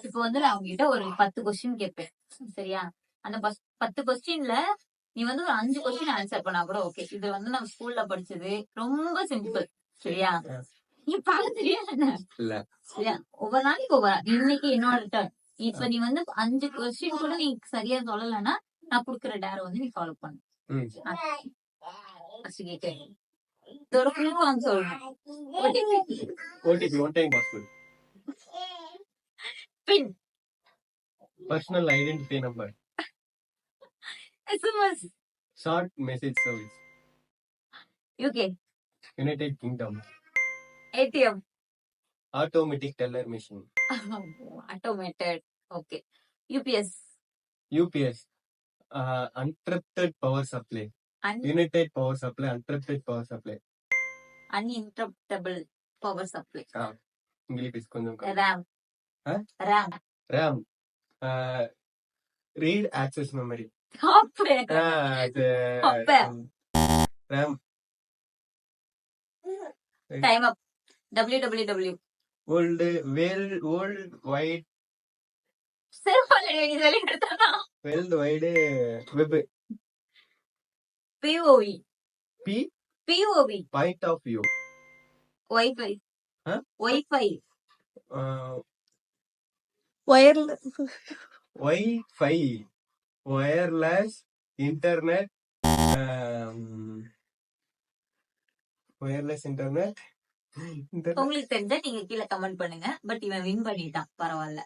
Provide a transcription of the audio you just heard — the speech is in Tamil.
இப்ப வந்து நான் உங்ககிட்ட ஒரு 10 கொஸ்டின் கேட்பேன். சரியா? அந்த 10 கொஸ்டின்ல நீ வந்து ஒரு 5 கொஸ்டின் ஆன்சர் பண்ணா கூட ஓகே. இது வந்து நம்ம ஸ்கூல்ல படிச்சது. ரொம்ப சிம்பிள். சரியா? நீ பாக்குறியா என்ன? இல்ல. சரியா? ஒவ்வொரு நாளைக்கு ஒவ்வொரு இன்னைக்கு என்னோட டர்ன். இப்ப நீ வந்து 5 கொஸ்டின் கூட நீ சரியா சொல்லலைன்னா நான் குடுக்குற டேர வந்து நீ ஃபாலோ பண்ணு. ஃபர்ஸ்ட் கேட்க ஒரு க்ளூ வந்து சொல்லணும். OTP one time password. PIN. Personal identity number. SMS. Short message service. UK. United Kingdom. ATM. Automatic teller machine. Automated. Okay. UPS. UPS. Uninterrupted power supply. United power supply. Uninterrupted power supply. Uninterruptible power supply. English கொஞ்சம் RAM. RAM. RAM. Read access memory. RAM. Time up. WWW. World wide. World wide web. POV. POV. Point of view. Wi-Fi. Wi-Fi. Wi-Fi. Wireless internet. Wireless internet. உங்களுக்கு தெரிஞ்சா நீங்க கீழே கமெண்ட் பண்ணுங்க. பட் இவன் வின் பண்ணிட்டான். பரவாயில்ல.